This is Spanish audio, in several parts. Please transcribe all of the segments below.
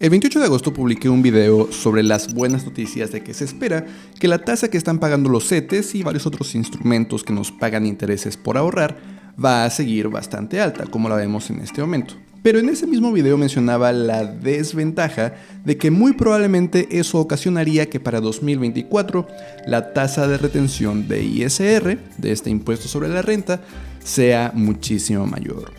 El 28 de agosto publiqué un video sobre las buenas noticias de que se espera que la tasa que están pagando los CETES y varios otros instrumentos que nos pagan intereses por ahorrar va a seguir bastante alta, como la vemos en este momento. Pero en ese mismo video mencionaba la desventaja de que muy probablemente eso ocasionaría que para 2024 la tasa de retención de ISR, de este impuesto sobre la renta, sea muchísimo mayor.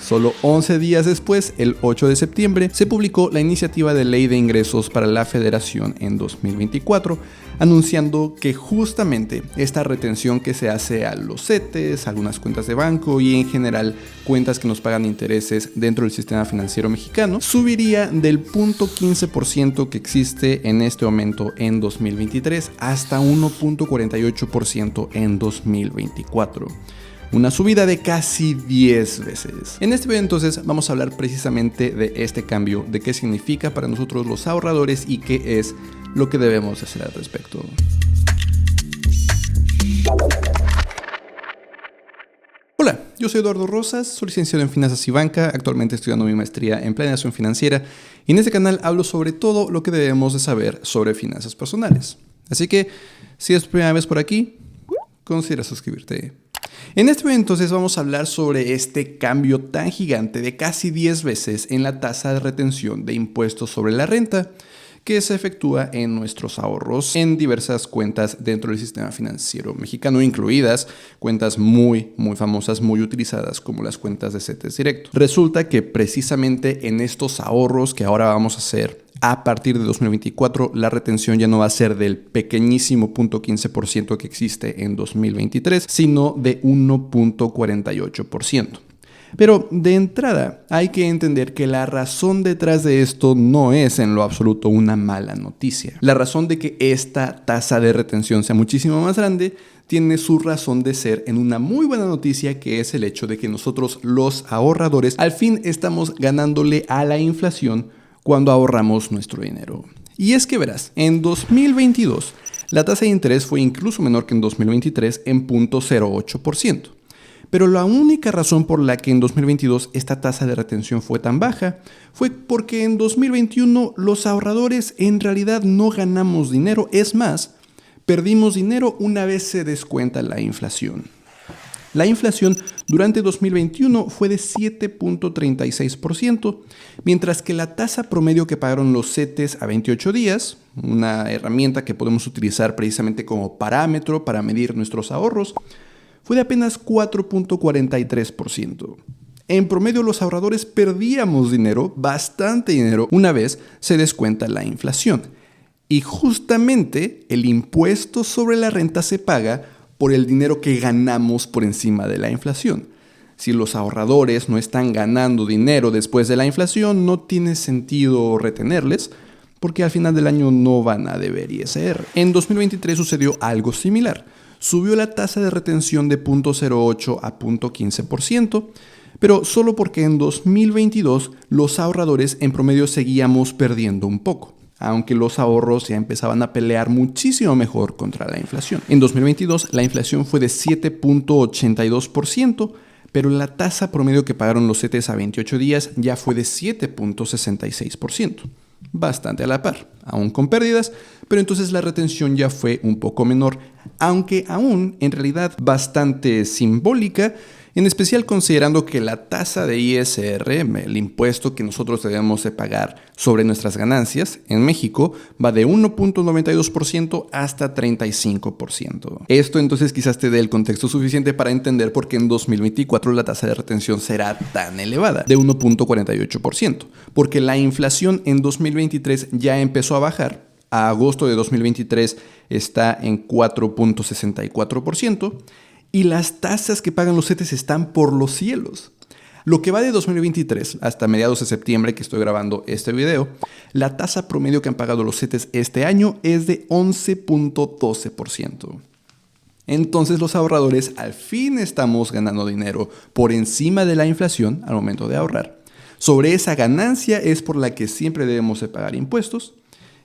Solo 11 días después, el 8 de septiembre, se publicó la iniciativa de ley de ingresos para la Federación en 2024, anunciando que justamente esta retención que se hace a los CETES, algunas cuentas de banco y en general cuentas que nos pagan intereses dentro del sistema financiero mexicano, subiría del 0.15% que existe en este momento en 2023 hasta 1.48% en 2024. Una subida de casi 10 veces. En este video entonces vamos a hablar precisamente de este cambio, de qué significa para nosotros los ahorradores y qué es lo que debemos hacer al respecto. Hola, yo soy Eduardo Rosas, soy licenciado en Finanzas y Banca, actualmente estudiando mi maestría en Planeación Financiera y en este canal hablo sobre todo lo que debemos de saber sobre finanzas personales. Así que, si es primera vez por aquí, considera suscribirte. En este video entonces vamos a hablar sobre este cambio tan gigante de casi 10 veces en la tasa de retención de impuestos sobre la renta que se efectúa en nuestros ahorros en diversas cuentas dentro del sistema financiero mexicano, incluidas cuentas muy famosas, muy utilizadas como las cuentas de CETES Directo. Resulta que precisamente en estos ahorros que ahora vamos a hacer a partir de 2024, la retención ya no va a ser del pequeñísimo 0.15% que existe en 2023, sino de 1.48%. Pero de entrada hay que entender que la razón detrás de esto no es en lo absoluto una mala noticia. La razón de que esta tasa de retención sea muchísimo más grande tiene su razón de ser en una muy buena noticia, que es el hecho de que nosotros los ahorradores al fin estamos ganándole a la inflación cuando ahorramos nuestro dinero. Y es que verás, en 2022 la tasa de interés fue incluso menor que en 2023 en 0.08%. Pero la única razón por la que en 2022 esta tasa de retención fue tan baja fue porque en 2021 los ahorradores en realidad no ganamos dinero, es más, perdimos dinero una vez se descuenta la inflación. La inflación durante 2021 fue de 7.36%, mientras que la tasa promedio que pagaron los CETES a 28 días, una herramienta que podemos utilizar precisamente como parámetro para medir nuestros ahorros, fue de apenas 4.43%. En promedio los ahorradores perdíamos dinero, bastante dinero, una vez se descuenta la inflación. Y justamente el impuesto sobre la renta se paga por el dinero que ganamos por encima de la inflación. Si los ahorradores no están ganando dinero después de la inflación, no tiene sentido retenerles, porque al final del año no van a deber ISR. En 2023 sucedió algo similar. Subió la tasa de retención de 0.08 a 0.15%, pero solo porque en 2022 los ahorradores en promedio seguíamos perdiendo un poco, aunque los ahorros ya empezaban a pelear muchísimo mejor contra la inflación. En 2022 la inflación fue de 7.82%, pero la tasa promedio que pagaron los CETES a 28 días ya fue de 7.66%. Bastante a la par, aún con pérdidas, pero entonces la retención ya fue un poco menor, aunque aún en realidad bastante simbólica, en especial considerando que la tasa de ISR, el impuesto que nosotros debemos de pagar sobre nuestras ganancias en México, va de 1.92% hasta 35%. Esto entonces quizás te dé el contexto suficiente para entender por qué en 2024 la tasa de retención será tan elevada, de 1.48%, porque la inflación en 2023 ya empezó a bajar. A agosto de 2023 está en 4.64%. Y las tasas que pagan los CETES están por los cielos. Lo que va de 2023 hasta mediados de septiembre que estoy grabando este video, la tasa promedio que han pagado los CETES este año es de 11.12%. Entonces los ahorradores al fin estamos ganando dinero por encima de la inflación al momento de ahorrar. Sobre esa ganancia es por la que siempre debemos de pagar impuestos.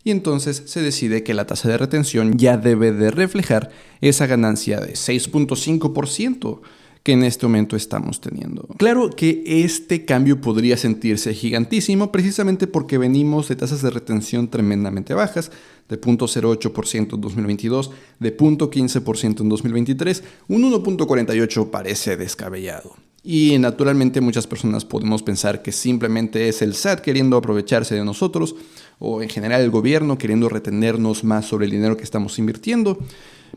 Y entonces se decide que la tasa de retención ya debe de reflejar esa ganancia de 6.5% que en este momento estamos teniendo. Claro que este cambio podría sentirse gigantísimo precisamente porque venimos de tasas de retención tremendamente bajas, de 0.08% en 2022, de 0.15% en 2023, un 1.48% parece descabellado. Y naturalmente muchas personas podemos pensar que simplemente es el SAT queriendo aprovecharse de nosotros, o en general el gobierno queriendo retenernos más sobre el dinero que estamos invirtiendo.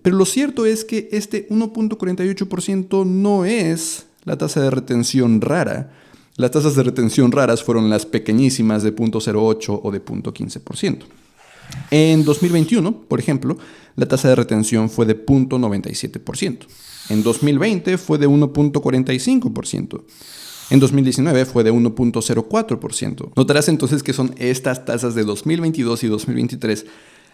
Pero lo cierto es que este 1.48% no es la tasa de retención rara. Las tasas de retención raras fueron las pequeñísimas de 0.08 o de 0.15%. En 2021, por ejemplo, la tasa de retención fue de 0.97%. En 2020 fue de 1.45%. En 2019 fue de 1.04%. Notarás entonces que son estas tasas de 2022 y 2023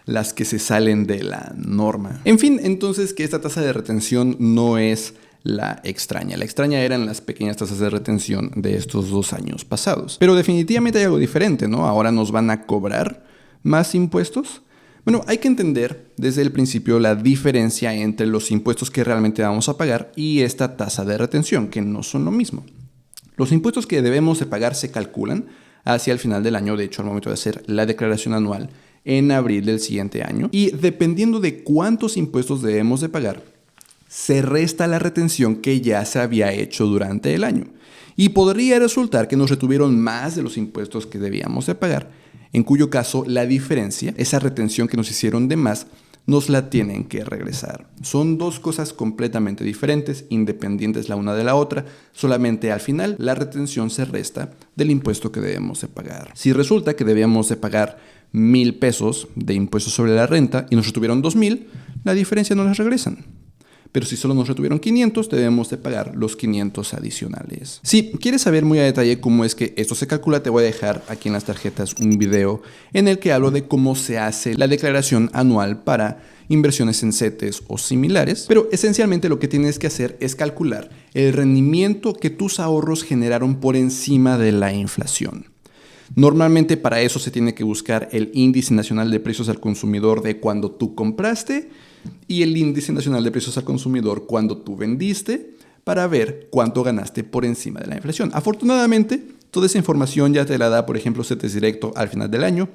las que se salen de la norma. En fin, entonces que esta tasa de retención no es la extraña. La extraña eran las pequeñas tasas de retención de estos 2 años pasados. Pero definitivamente hay algo diferente, ¿no? Ahora nos van a cobrar más impuestos. Bueno, hay que entender desde el principio la diferencia entre los impuestos que realmente vamos a pagar y esta tasa de retención, que no son lo mismo. Los impuestos que debemos de pagar se calculan hacia el final del año, de hecho al momento de hacer la declaración anual en abril del siguiente año, y dependiendo de cuántos impuestos debemos de pagar, se resta la retención que ya se había hecho durante el año. Y podría resultar que nos retuvieron más de los impuestos que debíamos de pagar, en cuyo caso la diferencia, esa retención que nos hicieron de más, nos la tienen que regresar. Son dos cosas completamente diferentes, independientes la una de la otra, solamente al final la retención se resta del impuesto que debemos de pagar. Si resulta que debíamos de pagar 1,000 pesos de impuestos sobre la renta y nos retuvieron 2,000, la diferencia no la regresan. Pero si solo nos retuvieron 500, debemos de pagar los 500 adicionales. Si quieres saber muy a detalle cómo es que esto se calcula, te voy a dejar aquí en las tarjetas un video en el que hablo de cómo se hace la declaración anual para inversiones en CETES o similares. Pero esencialmente lo que tienes que hacer es calcular el rendimiento que tus ahorros generaron por encima de la inflación. Normalmente para eso se tiene que buscar el índice nacional de precios al consumidor de cuando tú compraste y el índice nacional de precios al consumidor cuando tú vendiste para ver cuánto ganaste por encima de la inflación. Afortunadamente, toda esa información ya te la da, por ejemplo, CETES Directo al final del año.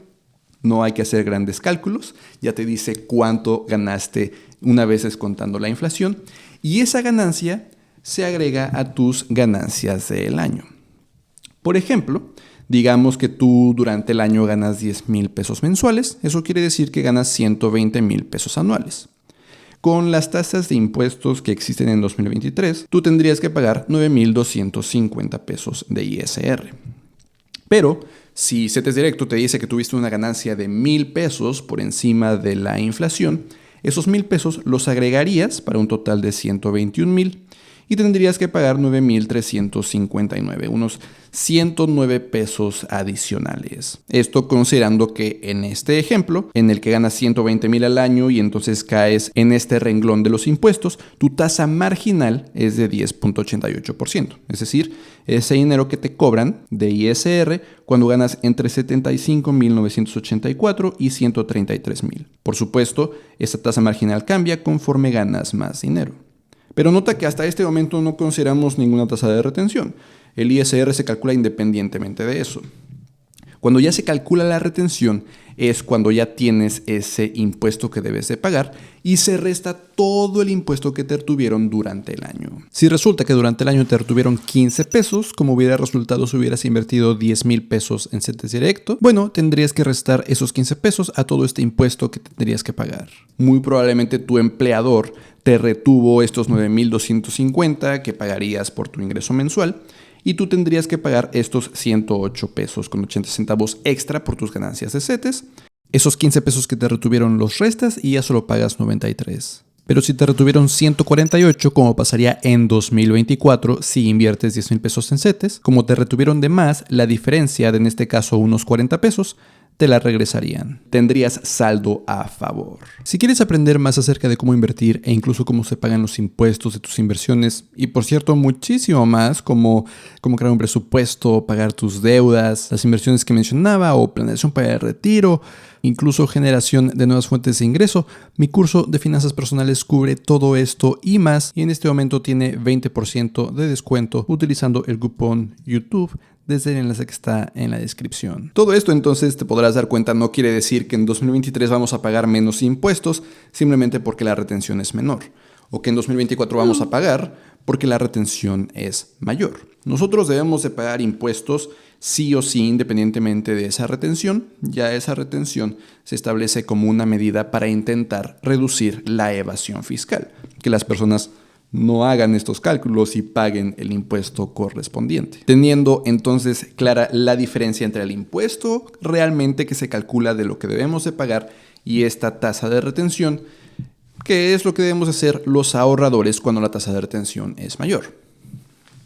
No hay que hacer grandes cálculos, ya te dice cuánto ganaste una vez descontando la inflación y esa ganancia se agrega a tus ganancias del año. Por ejemplo, digamos que tú durante el año ganas 10,000 pesos mensuales, eso quiere decir que ganas 120,000 pesos anuales. Con las tasas de impuestos que existen en 2023, tú tendrías que pagar 9,250 pesos de ISR. Pero si CETES Directo te dice que tuviste una ganancia de 1,000 pesos por encima de la inflación, esos 1,000 pesos los agregarías para un total de 121,000 y tendrías que pagar 9,359, unos 109 pesos adicionales. Esto considerando que en este ejemplo, en el que ganas 120,000 al año y entonces caes en este renglón de los impuestos, tu tasa marginal es de 10.88%. Es decir, ese dinero que te cobran de ISR cuando ganas entre 75,984 y 133,000. Por supuesto, esa tasa marginal cambia conforme ganas más dinero. Pero nota que hasta este momento no consideramos ninguna tasa de retención. El ISR se calcula independientemente de eso. Cuando ya se calcula la retención es cuando ya tienes ese impuesto que debes de pagar y se resta todo el impuesto que te retuvieron durante el año. Si resulta que durante el año te retuvieron 15 pesos, como hubiera resultado si hubieras invertido 10,000 pesos en CETES Directo, bueno, tendrías que restar esos 15 pesos a todo este impuesto que tendrías que pagar. Muy probablemente tu empleador te retuvo estos 9,250 que pagarías por tu ingreso mensual y tú tendrías que pagar estos 108 pesos con 80 centavos extra por tus ganancias de CETES. Esos 15 pesos que te retuvieron los restas y ya solo pagas 93. Pero si te retuvieron 148, como pasaría en 2024 si inviertes 10,000 pesos en CETES, como te retuvieron de más, la diferencia de en este caso unos 40 pesos, te la regresarían. Tendrías saldo a favor. Si quieres aprender más acerca de cómo invertir e incluso cómo se pagan los impuestos de tus inversiones, y por cierto muchísimo más, como crear un presupuesto, pagar tus deudas, las inversiones que mencionaba o planeación para el retiro, incluso generación de nuevas fuentes de ingreso, mi curso de finanzas personales cubre todo esto y más, y en este momento tiene 20% de descuento utilizando el cupón YouTube desde el enlace que está en la descripción. Todo esto, entonces, te podrás dar cuenta, no quiere decir que en 2023 vamos a pagar menos impuestos simplemente porque la retención es menor, o que en 2024 vamos a pagar porque la retención es mayor. Nosotros debemos de pagar impuestos sí o sí, independientemente de esa retención. Ya esa retención se establece como una medida para intentar reducir la evasión fiscal, que las personas no hagan estos cálculos y paguen el impuesto correspondiente. Teniendo entonces clara la diferencia entre el impuesto realmente que se calcula de lo que debemos de pagar y esta tasa de retención, que es lo que debemos hacer los ahorradores cuando la tasa de retención es mayor.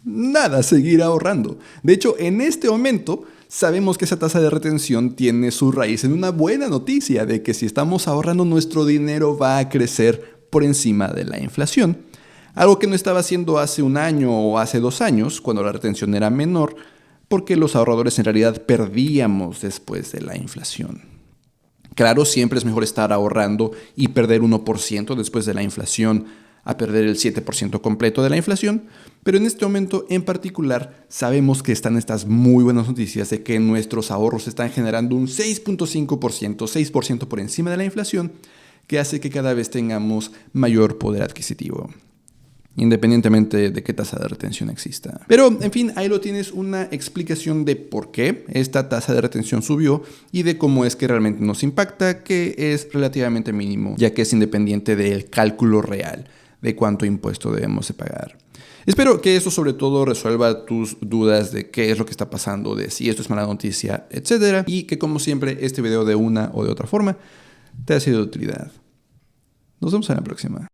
Nada, seguir ahorrando. De hecho, en este momento sabemos que esa tasa de retención tiene su raíz en una buena noticia de que si estamos ahorrando, nuestro dinero va a crecer por encima de la inflación. Algo que no estaba haciendo hace un año o hace 2 años, cuando la retención era menor, porque los ahorradores en realidad perdíamos después de la inflación. Claro, siempre es mejor estar ahorrando y perder 1% después de la inflación a perder el 7% completo de la inflación, pero en este momento en particular sabemos que están estas muy buenas noticias de que nuestros ahorros están generando un 6.5%, 6% por encima de la inflación, que hace que cada vez tengamos mayor poder adquisitivo, independientemente de qué tasa de retención exista. Pero, en fin, ahí lo tienes, una explicación de por qué esta tasa de retención subió y de cómo es que realmente nos impacta, que es relativamente mínimo, ya que es independiente del cálculo real de cuánto impuesto debemos de pagar. Espero que eso sobre todo resuelva tus dudas de qué es lo que está pasando, de si esto es mala noticia, etc. Y que, como siempre, este video de una o de otra forma te ha sido de utilidad. Nos vemos en la próxima.